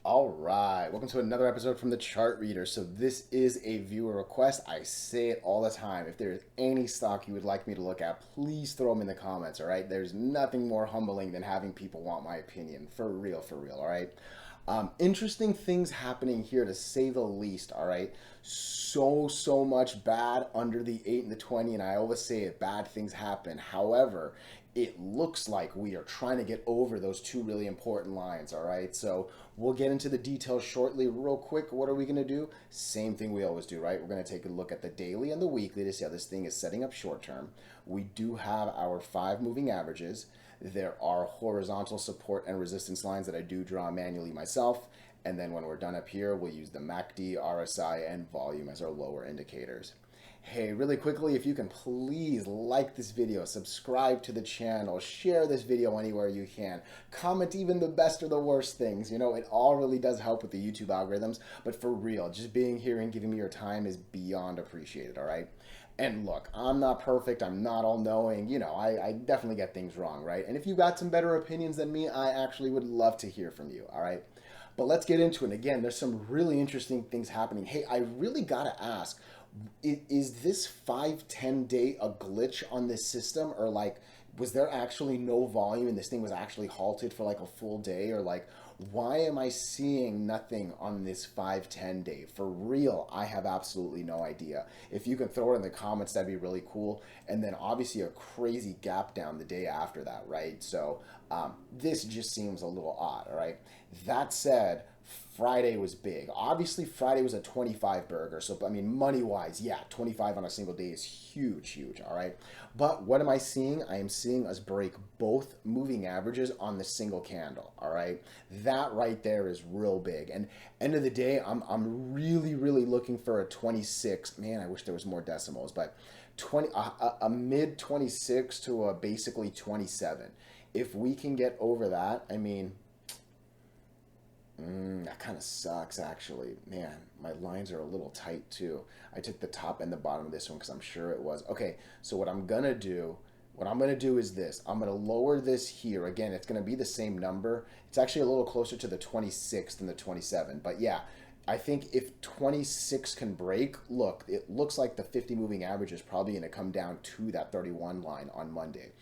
All right, welcome to another episode from the Chart Reader. So this is a viewer request. I say it all the time. If there's any stock you would like me to look at, please throw them in the comments, all right? There's nothing more humbling than having people want my opinion. For real, all right? Interesting things happening here to say the least, all right? So much bad under the 8 and the 20, and I always say it, bad things happen. However, it looks like we are trying to get over those two really important lines, all right? So we'll get into the details shortly. Real quick, what are we going to do? Same thing we always do, right? We're going to take a look at the daily and the weekly to see how this thing is setting up short term. We do have our 5 moving averages. There are horizontal support and resistance lines that I do draw manually myself. And then when we're done up here, we'll use the MACD, RSI, and volume as our lower indicators. Hey, really quickly, if you can please like this video, subscribe to the channel, share this video anywhere you can, comment even the best or the worst things. You know, it all really does help with the YouTube algorithms, but for real, just being here and giving me your time is beyond appreciated, all right? And look, I'm not perfect, I'm not all knowing, you know, I definitely get things wrong, right? And if you've got some better opinions than me, I actually would love to hear from you, all right? But let's get into it. Again, there's some really interesting things happening. Hey, I really gotta ask, is this 5-10 day a glitch on this system, or like was there actually no volume and this thing was actually halted for like a full day, or like why am I seeing nothing on this 5-10 day? For real, I have absolutely no idea. If you can throw it in the comments, that'd be really cool. And then obviously a crazy gap down the day after that, right? So this just seems a little odd, all right? That said, Friday was big. Obviously, Friday was a 25 burger. So, I mean, money wise, yeah, 25 on a single day is huge, all right? But what am I seeing? I am seeing us break both moving averages on the single candle, all right? That right there is real big. And end of the day, I'm really looking for a 26. Man, I wish there was more decimals, but 20 a mid 26 to a basically 27. If we can get over that, I mean, that kind of sucks, actually. Man, my lines are a little tight too. I took the top and the bottom of this one because I'm sure it was. Okay, so what I'm gonna do is this. I'm gonna lower this here. Again, it's gonna be the same number. It's actually a little closer to the 26 than the 27. But yeah, I think if 26 can break, look, it looks like the 50 moving average is probably gonna come down to that 31 line on Monday.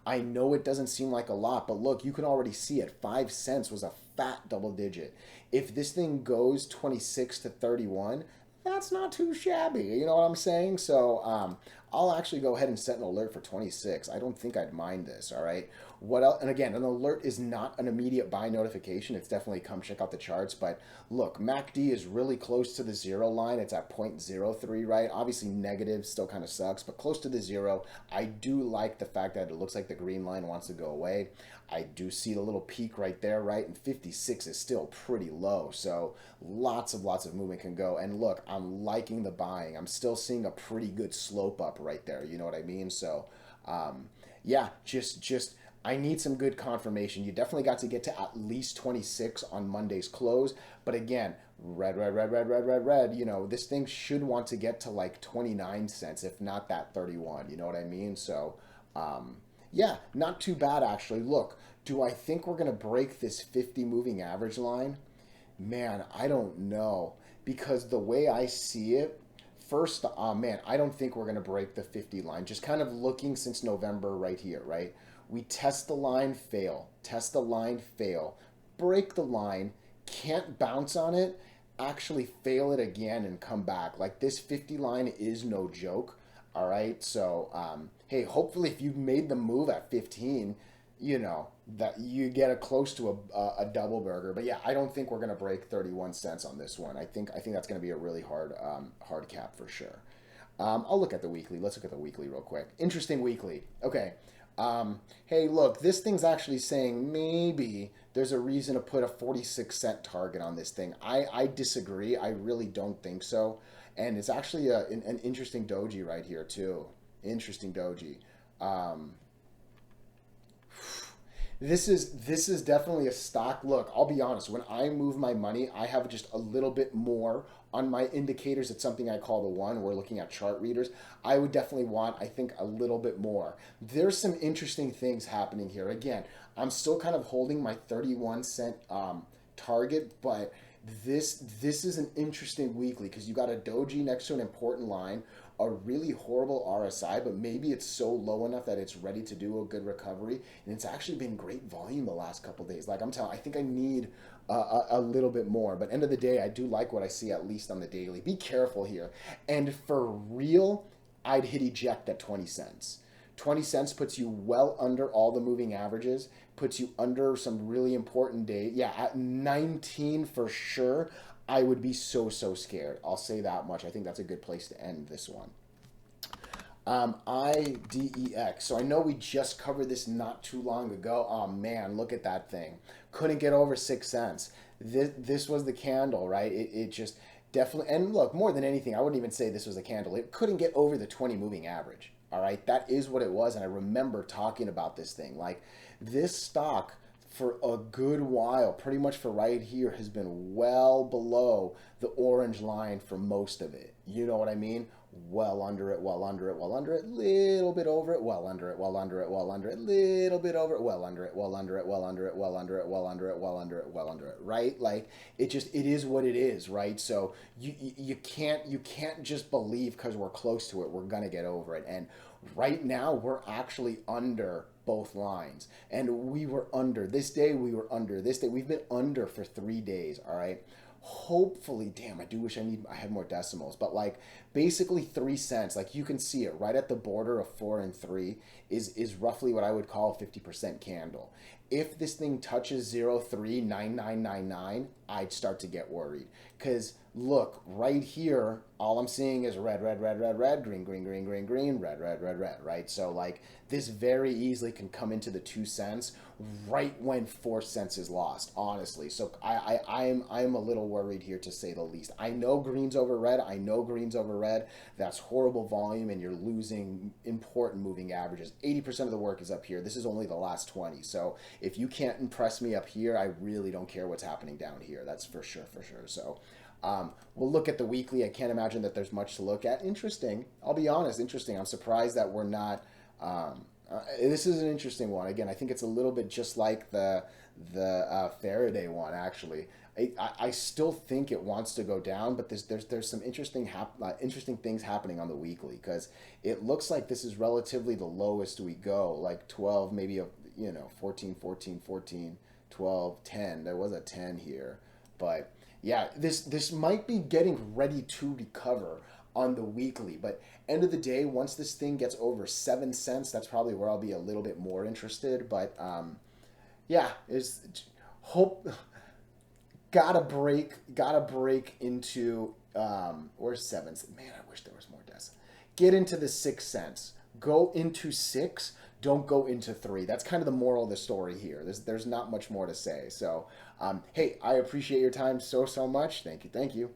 I know it doesn't seem like a lot, but look, you can already see it. 5 cents was a fat double digit. If this thing goes 26 to 31, that's not too shabby. You know what I'm saying? So I'll actually go ahead and set an alert for 26. I don't think I'd mind this, all right? What else? And again, an alert is not an immediate buy notification. It's definitely come check out the charts. But look, MACD is really close to the zero line. It's at 0.03, right? Obviously negative still kind of sucks, but close to the zero. I do like the fact that it looks like the green line wants to go away. I do see the little peak right there, right? And 56 is still pretty low. So lots of movement can go. And look, I'm liking the buying. I'm still seeing a pretty good slope up right there. You know what I mean? So yeah, just I need some good confirmation. You definitely got to get to at least 26 on Monday's close. But again, red. You know, this thing should want to get to like 29 cents, if not that 31. You know what I mean? So yeah, not too bad actually. Look, do I think we're going to break this 50 moving average line? Man, I don't know. Because the way I see it, first, man, I don't think we're going to break the 50 line. Just kind of looking since November right here, right? We test the line, fail. Test the line, fail. Break the line, can't bounce on it, actually fail it again and come back. Like this 50 line is no joke. All right. So, hey, hopefully if you made the move at 15, you know, that you get a close to a double burger. But yeah, I don't think we're going to break 31 cents on this one. I think that's going to be a really hard cap for sure. I'll look at the weekly. Let's look at the weekly real quick. Interesting weekly. Okay. Hey, look, this thing's actually saying maybe there's a reason to put a 46-cent target on this thing. I disagree. I really don't think so. And it's actually an interesting doji right here, too. Interesting doji. Um, this is definitely a stock. Look, I'll be honest. When I move my money, I have just a little bit more on my indicators. It's something I call the one. We're looking at chart readers. I would definitely want, I think, a little bit more. There's some interesting things happening here. Again, I'm still kind of holding my 31 cent target, but this is an interesting weekly because you got a doji next to an important line, a really horrible RSI, but maybe it's so low enough that it's ready to do a good recovery, and it's actually been great volume the last couple days. Like I'm telling, I think I need a little bit more, but end of the day, I do like what I see at least on the daily. Be careful here, and for real, I'd hit eject at 20 cents. 20 cents puts you well under all the moving averages, puts you under some really important day. Yeah, at 19 for sure, I would be so scared. I'll say that much. I think that's a good place to end this one. IDEX. So I know we just covered this not too long ago. Oh man, look at that thing. Couldn't get over 6 cents. This was the candle, right? It just definitely, and look, more than anything, I wouldn't even say this was a candle. It couldn't get over the 20 moving average. All right, that is what it was. And I remember talking about this thing. Like this stock for a good while, pretty much for right here, has been well below the orange line for most of it. You know what I mean? Well under it, well under it, well under it, little bit over it, well under it, well under it, well under it, little bit over it, well under it, well under it, well under it, well under it, well under it, well under it, well under it, right? Like it is what it is, right? So you can't just believe because we're close to it, we're gonna get over it. And right now we're actually under both lines, and we were under this day, we were under this day, we've been under for 3 days. All right, hopefully, damn, I do wish I had more decimals, but like basically 3 cents, like you can see it right at the border of 4 and 3 is roughly what I would call a 50% candle. If this thing touches 0.39999, I'd start to get worried, because look right here, all I'm seeing is red, red, red, red, red, green, green, green, green, green, red, red, red, red, right? So like this very easily can come into the 2 cents right when 4 cents is lost, honestly. So I'm a little worried here, to say the least. I know green's over red. I know green's over red. That's horrible volume, and you're losing important moving averages. 80% of the work is up here. This is only the last 20. So if you can't impress me up here, I really don't care what's happening down here. That's for sure, for sure. So we'll look at the weekly. I can't imagine that there's much to look at. Interesting. I'll be honest, interesting. I'm surprised that we're not. This is an interesting one. Again, I think it's a little bit just like the Faraday one, actually. I still think it wants to go down, but there's some interesting things happening on the weekly, because it looks like this is relatively the lowest we go, like 12, maybe 14, 14, 14, 12, 10. There was a 10 here, but yeah, this might be getting ready to recover on the weekly, but end of the day, once this thing gets over 7 cents, that's probably where I'll be a little bit more interested. But yeah, is hope gotta break into where's 7 cents? Man, I wish there was more decimal. Get into the 6 cents. Go into 6. Don't go into 3. That's kind of the moral of the story here. There's not much more to say. So, hey, I appreciate your time so much. Thank you.